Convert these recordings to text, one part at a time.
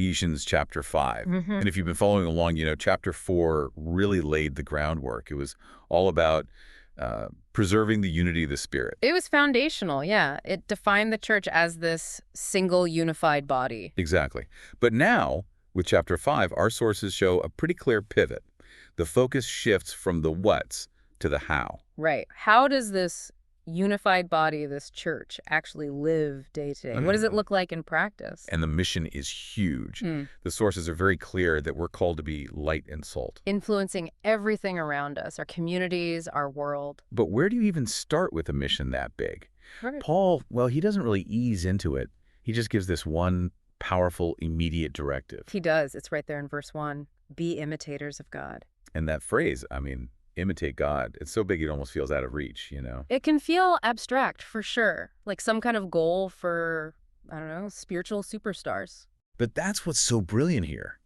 Ephesians chapter 5. Hmm. And if you've been following along, chapter 4 really laid the groundwork. It was all about preserving the unity of the Spirit. It was foundational, yeah. It defined the church as this single unified body. Exactly. But now, with chapter 5, our sources show a pretty clear pivot. The focus shifts from the what's to the how. Right. How does this unified body, this church, actually live day to day? What does it look like in practice? And the mission is huge. Mm. The sources are very clear that we're called to be light and salt. Influencing everything around us, our communities, our world. But where do you even start with a mission that big? Right. Paul, well, he doesn't really ease into it. He just gives this one powerful, immediate directive. He does. It's right there in verse 1. Be imitators of God. And that phrase, imitate God, it's so big it almost feels out of reach, It can feel abstract, for sure. Like some kind of goal for, I don't know, spiritual superstars. But that's what's so brilliant here.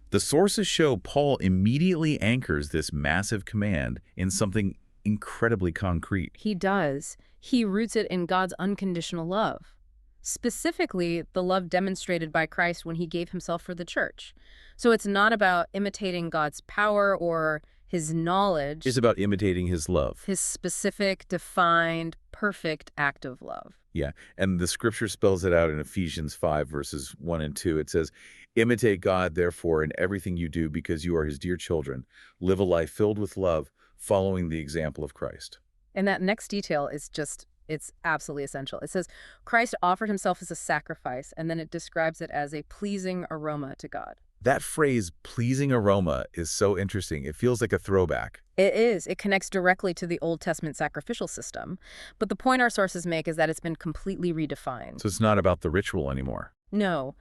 The sources show Paul immediately anchors this massive command in something incredibly concrete. He does. He roots it in God's unconditional love. Specifically, the love demonstrated by Christ when he gave himself for the church. So it's not about imitating God's power or his knowledge. It's about imitating his love. His specific, defined, perfect act of love. Yeah, and the scripture spells it out in Ephesians 5, verses 1 and 2. It says, imitate God, therefore, in everything you do because you are his dear children. Live a life filled with love, following the example of Christ. And that next detail is just, it's absolutely essential. It says, Christ offered himself as a sacrifice, and then it describes it as a pleasing aroma to God. That phrase, pleasing aroma, is so interesting. It feels like a throwback. It is. It connects directly to the Old Testament sacrificial system. But the point our sources make is that it's been completely redefined. So it's not about the ritual anymore. No.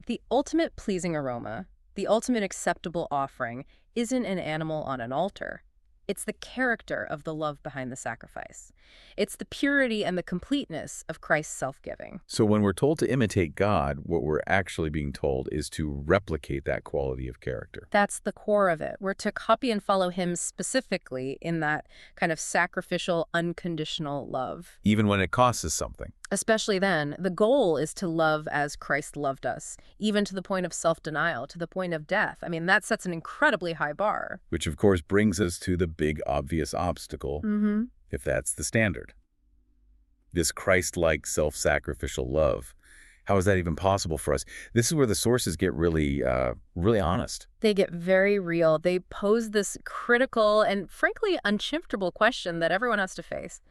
The ultimate pleasing aroma, the ultimate acceptable offering, isn't an animal on an altar. It's the character of the love behind the sacrifice. It's the purity and the completeness of Christ's self-giving. So when we're told to imitate God, what we're actually being told is to replicate that quality of character. That's the core of it. We're to copy and follow him specifically in that kind of sacrificial, unconditional love. Even when it costs us something. Especially then, the goal is to love as Christ loved us, even to the point of self-denial, to the point of death. That sets an incredibly high bar. Which, of course, brings us to the big, obvious obstacle, if that's the standard. This Christ-like, self-sacrificial love. How is that even possible for us? This is where the sources get really honest. They get very real. They pose this critical and, frankly, uncomfortable question that everyone has to face.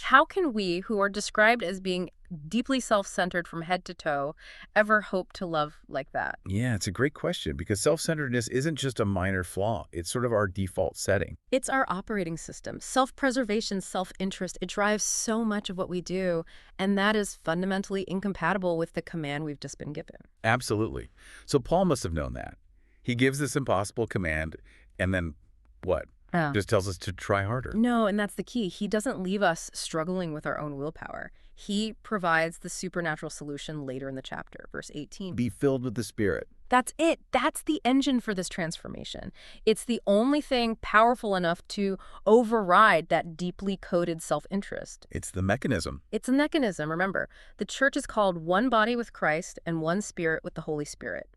How can we, who are described as being deeply self-centered from head to toe, ever hope to love like that? Yeah, it's a great question because self-centeredness isn't just a minor flaw. It's sort of our default setting. It's our operating system. Self-preservation, self-interest, it drives so much of what we do, and that is fundamentally incompatible with the command we've just been given. Absolutely. So Paul must have known that. He gives this impossible command, and then what? Just tells us to try harder. No, and that's the key. He doesn't leave us struggling with our own willpower. He provides the supernatural solution later in the chapter, verse 18. Be filled with the Spirit. That's it. That's the engine for this transformation. It's the only thing powerful enough to override that deeply coded self-interest. It's the mechanism. It's a mechanism, remember. The church is called one body with Christ and one spirit with the Holy Spirit.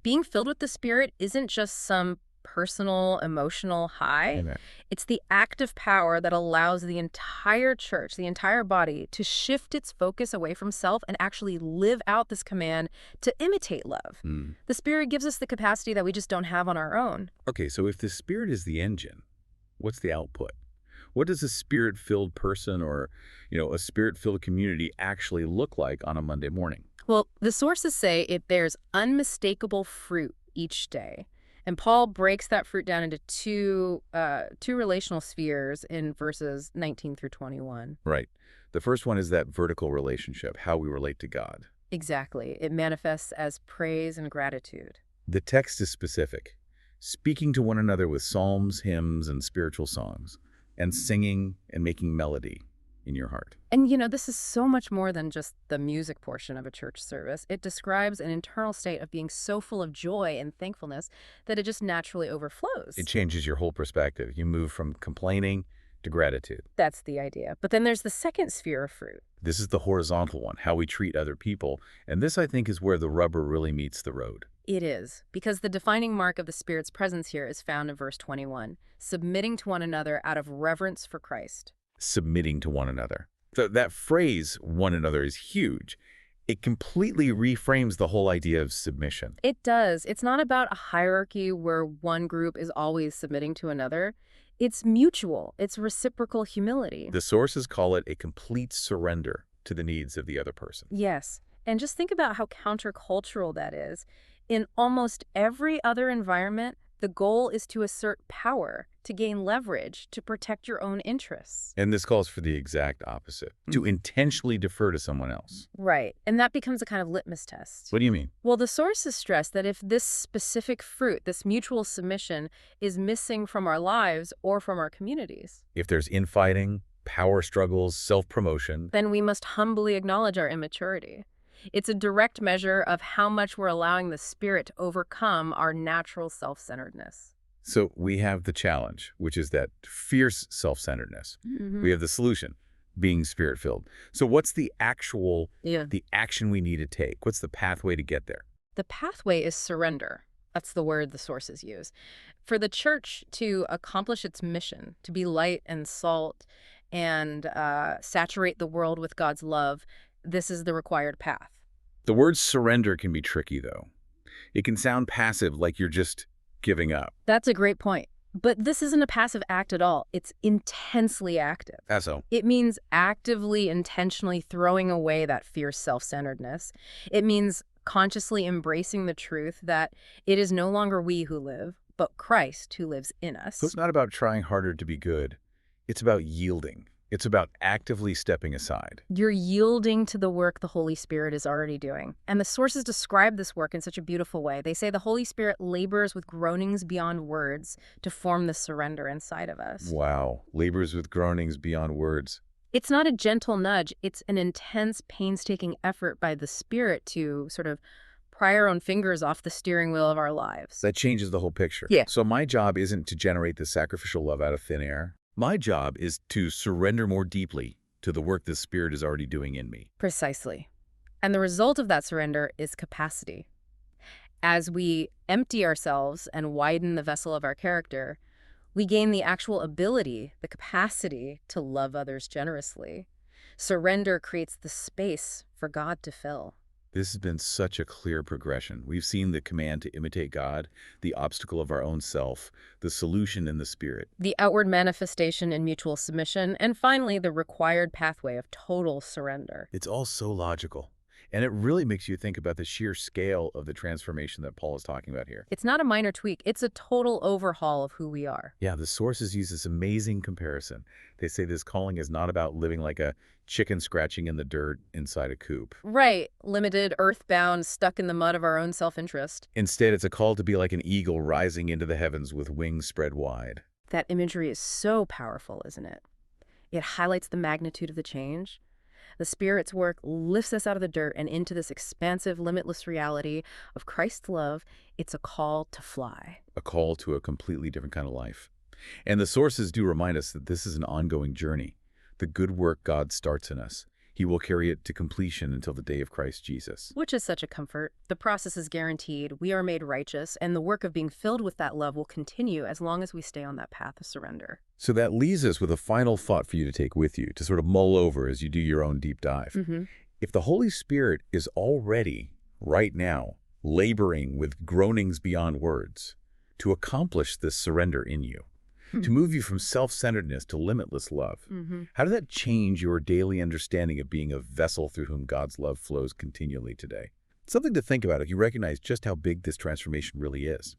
Being filled with the Spirit isn't just some personal, emotional high. Amen. It's the active power that allows the entire church, the entire body, to shift its focus away from self and actually live out this command to imitate love. The Spirit gives us the capacity that we just don't have on our own. Okay, so if the Spirit is the engine, what's the output? What does a Spirit-filled person or, a Spirit-filled community actually look like on a Monday morning? Well, the sources say it bears unmistakable fruit each day. And Paul breaks that fruit down into two relational spheres in verses 19 through 21. Right. The first one is that vertical relationship, how we relate to God. Exactly. It manifests as praise and gratitude. The text is specific, speaking to one another with psalms, hymns, and spiritual songs, and singing and making melody in your heart. And this is so much more than just the music portion of a church service. It describes an internal state of being so full of joy and thankfulness that it just naturally overflows. It changes your whole perspective. You move from complaining to gratitude. That's the idea. But then there's the second sphere of fruit. This is the horizontal one, how we treat other people, and this, I think, is where the rubber really meets the road. It is, because the defining mark of the Spirit's presence here is found in verse 21, submitting to one another out of reverence for Christ. Submitting to one another. So that phrase, one another, is huge. It completely reframes the whole idea of submission. It does. It's not about a hierarchy where one group is always submitting to another. It's mutual. It's reciprocal humility. The sources call it a complete surrender to the needs of the other person. Yes. And just think about how countercultural that is. In almost every other environment, the goal is to assert power, to gain leverage, to protect your own interests. And this calls for the exact opposite, to intentionally defer to someone else. Right. And that becomes a kind of litmus test. What do you mean? Well, the sources stress that if this specific fruit, this mutual submission, is missing from our lives or from our communities, If there's infighting, power struggles, self-promotion, then we must humbly acknowledge our immaturity. It's a direct measure of how much we're allowing the Spirit to overcome our natural self-centeredness. so we have the challenge, which is that fierce self-centeredness. We have the solution, being Spirit-filled. So what's the action we need to take? What's the pathway to get there? The pathway is surrender. That's the word the sources use. For the church to accomplish its mission, to be light and salt and saturate the world with God's love, this is the required path. The word surrender can be tricky, though. It can sound passive, like you're just giving up. That's a great point. But this isn't a passive act at all. It's intensely active. How so? It means actively, intentionally throwing away that fierce self-centeredness. It means consciously embracing the truth that it is no longer we who live, but Christ who lives in us. So it's not about trying harder to be good. It's about yielding. It's about actively stepping aside. You're yielding to the work the Holy Spirit is already doing. And the sources describe this work in such a beautiful way. They say the Holy Spirit labors with groanings beyond words to form the surrender inside of us. Wow. Labors with groanings beyond words. It's not a gentle nudge. It's an intense, painstaking effort by the Spirit to sort of pry our own fingers off the steering wheel of our lives. That changes the whole picture. Yeah. So my job isn't to generate the sacrificial love out of thin air. My job is to surrender more deeply to the work the Spirit is already doing in me. Precisely. And the result of that surrender is capacity. As we empty ourselves and widen the vessel of our character, we gain the actual ability, the capacity to love others generously. Surrender creates the space for God to fill. This has been such a clear progression. We've seen the command to imitate God, the obstacle of our own self, the solution in the Spirit. The outward manifestation in mutual submission, and finally, the required pathway of total surrender. It's all so logical. And it really makes you think about the sheer scale of the transformation that Paul is talking about here. It's not a minor tweak. It's a total overhaul of who we are. Yeah, the sources use this amazing comparison. They say this calling is not about living like a chicken scratching in the dirt inside a coop. Right. Limited, earthbound, stuck in the mud of our own self-interest. Instead, it's a call to be like an eagle rising into the heavens with wings spread wide. That imagery is so powerful, isn't it? It highlights the magnitude of the change. The Spirit's work lifts us out of the dirt and into this expansive, limitless reality of Christ's love. It's a call to fly. A call to a completely different kind of life. And the sources do remind us that this is an ongoing journey. The good work God starts in us, He will carry it to completion until the day of Christ Jesus. Which is such a comfort. The process is guaranteed. We are made righteous, and the work of being filled with that love will continue as long as we stay on that path of surrender. So that leaves us with a final thought for you to take with you, to sort of mull over as you do your own deep dive. If the Holy Spirit is already, right now, laboring with groanings beyond words to accomplish this surrender in you, to move you from self-centeredness to limitless love, how did that change your daily understanding of being a vessel through whom God's love flows continually today? Something to think about if you recognize just how big this transformation really is.